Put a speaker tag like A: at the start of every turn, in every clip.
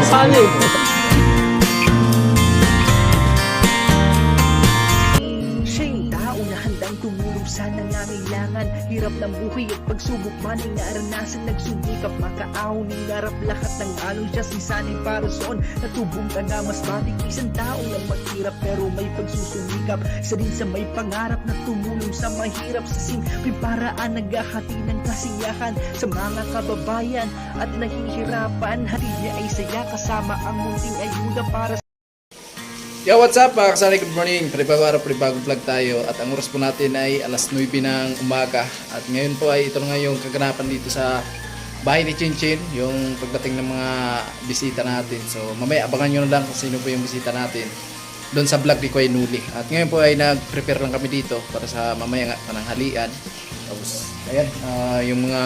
A: kasali.
B: Siya'y tao na handang tumulong sa nangangailangan. Hirap ng buhay at pagsubok man ay naranasan. Nagsumikap makaaon ng narap lahat ng alon siya sisanay para soon. Natubong ka na mas matik isang tao na maghirap pero may pagsusumikap. Isa din sa may pangarap na tumulong sa mahirap. Sa simpleng paraan naghahati ng kasiyahan sa mga kababayan at nahihirapan. Hatid niya ay saya kasama ang munting ayuda para sa
C: Yo, what's up mga kasali? Good morning. Panibagong araw, panibagong vlog tayo. At ang oras po natin ay alas 9 ng umaga. At ngayon po ay ito nga yung kaganapan dito sa bahay ni Chinchin. Yung pagdating ng mga bisita natin. So mamaya abangan nyo na lang kung sino po yung bisita natin doon sa vlog ni Kuya Nuli. At ngayon po ay nag-prepare lang kami dito para sa mamaya nga pananghalian. Tapos ayan, yung mga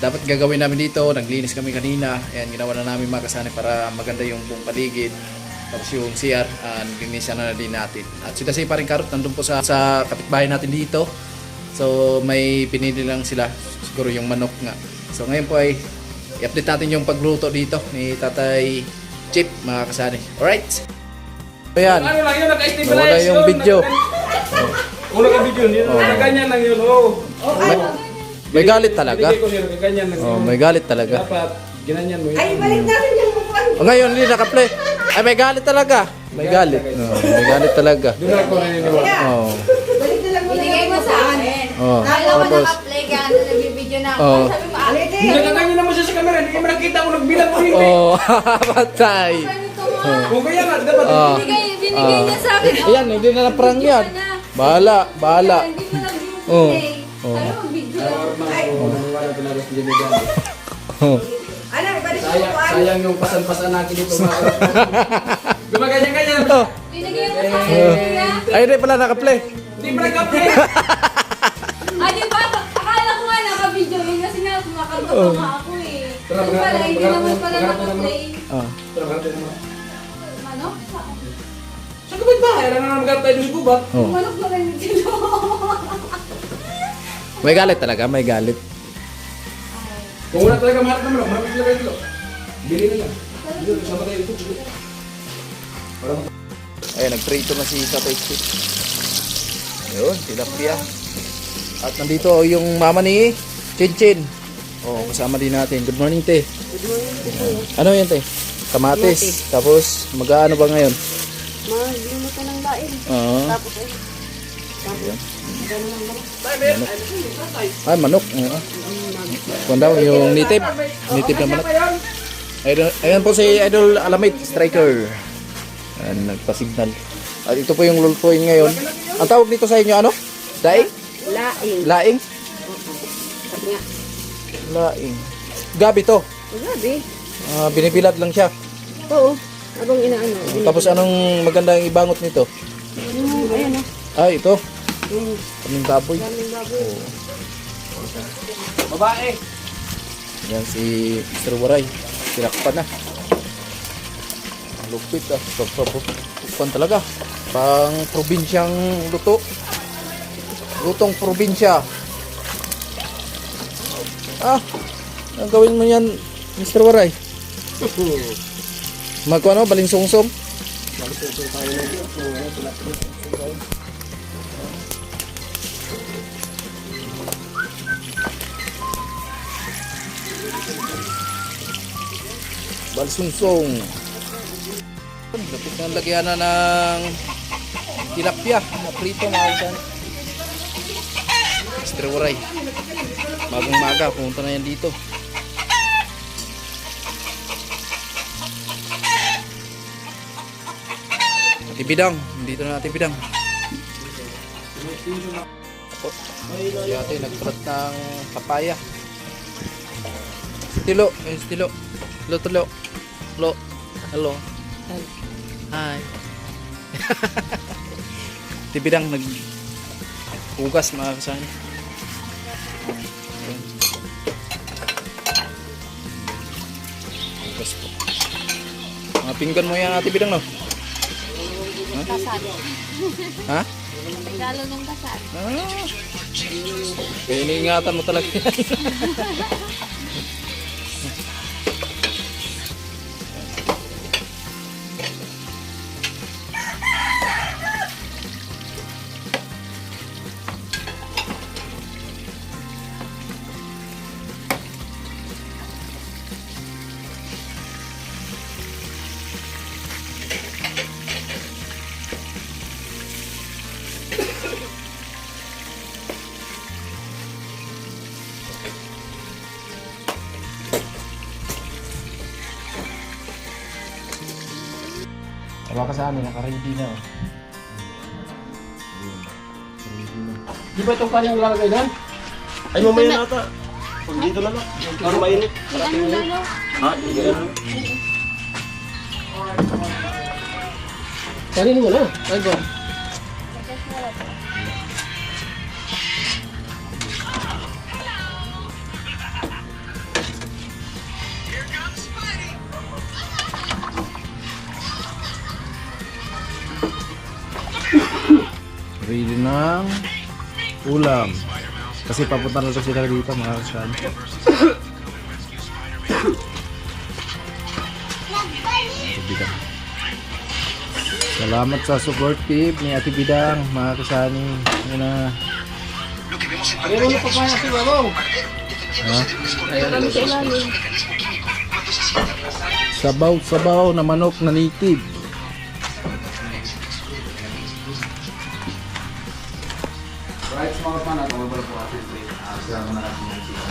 C: dapat gagawin namin dito. Naglinis kami kanina. Ayan, ginawa na namin mga kasali para maganda yung buong paligid. Tapos yung CR, naglinisan na din natin. At si Dasi pa rin Karot, nandun po sa kapitbahay natin dito. So may pinili lang sila, siguro yung manok nga. So ngayon po ay i-update natin yung pagluto dito ni Tatay Chip, mga kasani. Alright? Ayan,
A: Ano lang yun, naka-stabilize
C: nawala yung
A: yun,
C: video.
A: Una ka video, ganyan lang yun, oh.
C: May galit talaga.
A: Binigay ko niya, ganyan lang
C: Oh,
A: yun.
C: may galit talaga.
A: Dapat, ginanyan mo yun.
D: Ay, balik natin yung bukuan.
C: Oh, ngayon, hindi naka-play. Ay, may galit talaga. May galit. Oh, may galit talaga.
A: Doon ako naniniwala.
C: Oh.
D: Balik na lang muna.
E: Binigay mo sa akin.
C: Oh.
E: Akala ko
C: Tapos,
E: naka-play kaya ano nagbibideo na ako.
C: Oh.
E: Sabi mo, alit eh.
A: Nagaganyan naman siya sa camera, hindi mo nakita kung nagbilang mo hindi.
C: oh, patay.
E: Ganito mo.
A: Kung kaya nga, dapat
C: Oh.
E: Binigay niya sa akin. Oh,
C: Ayan, hindi na prank yan. Bahala, bahala.
E: Hindi mo lang
C: Oh.
E: binigay.
C: Oh.
E: Sabi mo, video lang.
A: naniniwala talaga si Jimmy Gandhi.
C: Oh.
D: Ano, balik yung
A: Sayang,
D: bukuan.
A: sayang yung pasan-pasan natin dito mga gumaganyan-ganyan.
C: Oh.
E: Binigay mo sa akin. Kuya.
C: Ay, hindi pala naka-play.
A: Hindi mo nag-upload.
E: Ah, di ba? Akala ko nga naka-video yun kasi nga kumakatok nga ako eh.
A: Tara,
E: Yung pala, hindi naman pala
A: maghanap na
E: naka-play.
C: Oh.
A: Tara, natin naman.
E: Ano?
A: Sa kapitbahay, alam na maghanap tayo doon sa gubat.
C: Oh.
E: Manok na lang dito.
C: May galit talaga, may galit.
A: Kung wala talaga maharap naman, marami sila kayo dito. Bili na lang. Dito, sama tayo dito.
C: Ayan, nagprito na si Tatay Chip. Ayun, tilapia. At nandito yung mama ni Chinchin. Oh, kasama din natin. Good morning, te.
D: Good morning.
C: Ano yan, te? Kamatis. Tapos, mag-ano ba ngayon?
D: Maglimo ka ng lain.
C: Oo.
D: Tapos ay. Tapos. Gano'n lang naman.
C: Ay, manok. Oo. Kung daw, yung native. Native na manok. Ayan po si Idol Alamit, striker. Ayan, nagpa-signal. At ito po yung lulutuin ngayon. Ang tawag dito sa inyo, ano? Daing?
D: Laing.
C: Laing?
D: Sabi nga.
C: Laing. Gabi to.
D: Grabe.
C: Binibilad lang siya.
D: Oo. Abang inaano.
C: Tapos anong magandang ibangot nito?
D: Ayan o.
C: Ay, ito.
D: Yung
C: Kaming baboy.
D: daming baboy.
A: Babae.
C: Yan si Mr. Waray. Tinakpan na. Ang lupit ah. Lupit talaga. Pang probinsyang luto. Lutong probinsya. Ah, ang gawin mo yan, Mr. Waray. Magkano, balingsungsong? Balsungsong. Lapit ng lagyan na ng tilapia na prito mga kaisan. Mr. Waray. Bagong maga, pumunta na yan dito. Ate Bidang, dito na Ate Bidang. Si ate nagpalat ng papaya. Stilo, stilo. Hello, tulo. Hello. Hello. Hi. Ate Bidang nag-ugas mga kasani. Ugas po. Mga pinggan mo yan Ate Bidang, no?
E: Kasal.
C: Ha?
E: Regalo nung kasal.
C: Ah. Kaya iniingatan mo talaga yan. Tawa ka sa amin, naka-ready na.
A: Di ba itong kanyang lalagay doon?
F: Ay, mamaya na ata. Pag dito na lang. Para mainit.
D: Ano lalo?
F: Ha? Hindi ka lang.
A: Kanin mo na. Ay ba?
C: Ready ng ulam. Kasi papunta na to sila dito mga kasan. Salamat sa supportive ni Ate Bidang, mga kasani. Yun na.
A: Meron na pa kaya si Babaw.
C: Ha?
D: Kami sa ilalim.
C: Sabaw-sabaw na manok na native.
A: Right, mga pan at mga po atin. Sila mo na natin yung sila.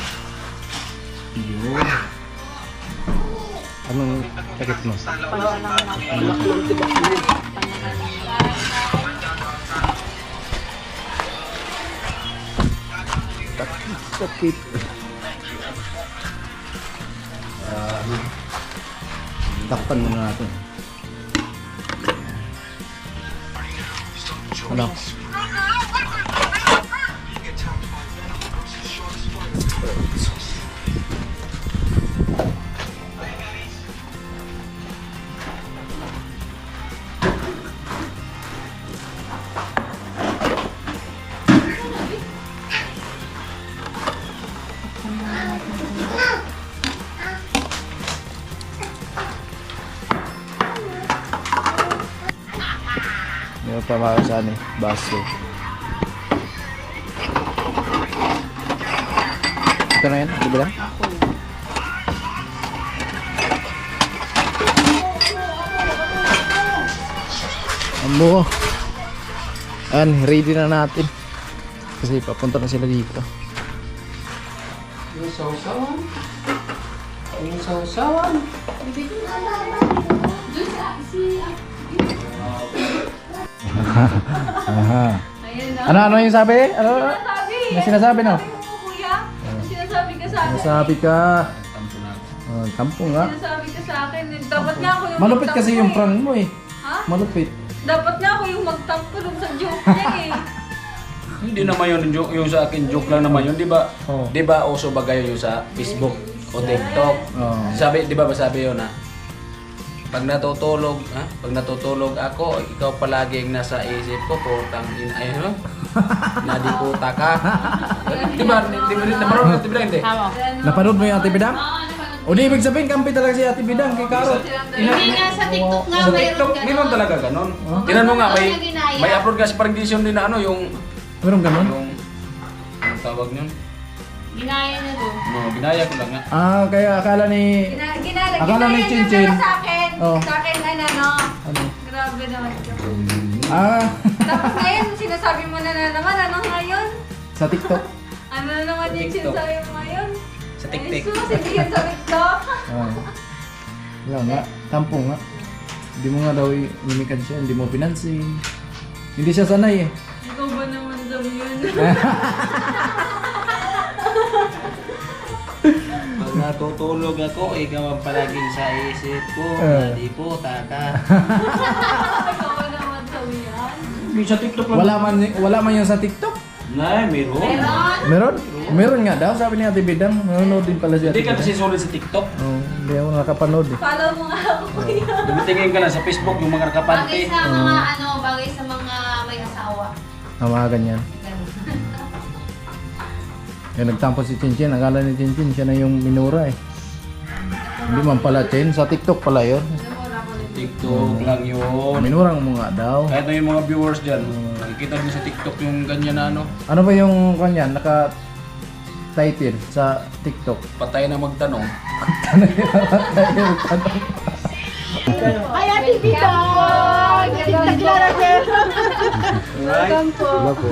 C: Yun. Anong sakit mo? Sakit. Takpan muna natin. Ano? Meron pa mga kasani, baso. Ito na yan, di ba lang? Amo. Ready na natin. Kasi papunta na sila dito.
A: Yung sausawan. Yung sausawan.
C: Aha.
E: Ayan na.
C: Ano yung sabi? Ano?
E: Sinasabi.
C: May sinasabi, no?
E: Sabi mo, kuya. Sinasabi ka sa akin.
C: Sinasabi ka. Kampo nga.
E: Sinasabi ka sa akin. Dapat nga ako yung
C: Malupit kasi
E: magtampo
C: yung
E: eh.
C: prank mo eh.
E: Ha?
C: Malupit.
E: Dapat nga ako yung magtampo dun sa joke niya eh.
A: Hindi naman yun, yung sa akin joke lang naman yun, di ba?
C: Oo.
A: Di ba uso ba kayo yung sa Facebook o TikTok?
C: Oo.
A: Sabi, di ba sabi yun na pag natutulog, ha? Pag natutulog ako, ikaw palagi ang nasa isip ko, putang ina, ay ano? Nadikuta ka. Di ba? Di ba? Di ba? Hindi.
C: Napanood mo yung Ate Bidang? O di ibig sabihin, kampi talaga si Ate Bidang kay Karot.
D: Hindi nga sa TikTok nga
A: Sa
D: mayroon
A: TikTok,
D: ganun.
A: meron talaga ganon. Tinan mo nga, may upload ka sa parang edition din na ano, yung
C: Meron ganun?
A: ang tawag niyon.
D: Ginaya niya doon.
A: No, ginaya ko lang nga.
C: Ah, kaya akala ni... Akala ni Chinchin.
E: Sa akin.
C: Oh.
E: Sa akin, ano.
C: Ano?
E: Grabe naman.
C: Ah,
E: Tapos ngayon, sinasabi mo na naman, ano ngayon?
C: sa TikTok.
E: Ano na naman yung
A: TikTok.
E: sinasabi mo ngayon?
A: Sa TikTok.
E: Ay, sus, hindi yan sa TikTok.
C: Ah. Wala nga, tampo nga. Hindi mo nga daw imikan siya, hindi mo pinansin. Hindi siya sanay eh.
E: Ikaw ba naman daw yun?
F: Pag natutulog ako, ikaw ang palaging sa isip ko. Di po, taka.
E: Ikaw ba naman daw yan?
A: Hindi sa TikTok lang.
C: Wala man yan sa TikTok.
F: Nay, meron.
C: Meron? Meron nga daw, sabi ni Ate Bidang. Nanonood din pala si Ate
A: Hindi ka
C: Bidang.
A: kasi solid sa TikTok.
C: Oh, hindi ako nakapanood eh.
E: Follow mo nga ako, kuya.
A: Dumitingin ka lang sa Facebook yung mga
G: Bagay
A: nakapante.
G: sa mga ano, bagay sa mga may asawa.
C: Mga ganyan. Kaya nagtampo si Chinchin, akala ni Chinchin siya na yung minura eh. Hindi man pala Chin, sa TikTok pala yun.
A: TikTok lang yun.
C: Minurang mo nga daw.
A: Kahit na yung mga viewers dyan, nakikita nyo sa TikTok yung ganyan na ano,
C: Ano ba yung kanya, naka-title sa TikTok?
A: patay na magtanong.
D: Ay, Ate Bidang! Tita Clara Sir! Welcome po.
C: Wala po.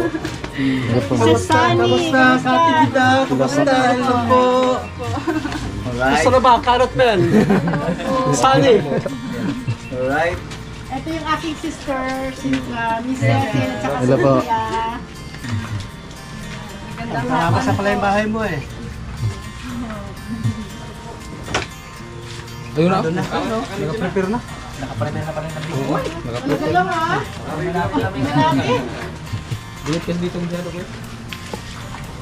C: Wala po.
D: Sa Sunny.
F: Kamusta, Kati Kita? Kamusta? Hello po. Alright.
A: na ba? Karot man!
F: Sunny. Alright.
D: Ito yung aking sister, si Miss Cecil, at saka si
C: Hello po.
D: Kuya.
F: Masa pala yung bahay mo eh.
A: Ayun na.
F: Naka-prepare na. Naka-prepare na pala ng video.
D: Ano lang ha? Malaki.
A: Bulit kasi dito masyado ko.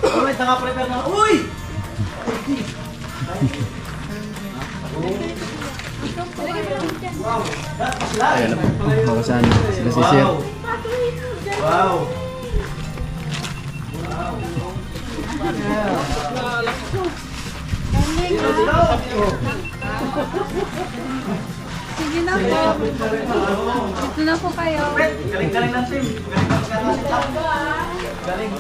F: Uy, naka-prepare na. Uy!
C: Ayan na po. Makasan sila si Sir.
F: Wow!
E: Sige na po. Ito na po kayo.
F: Galing-galing ng team. Galing.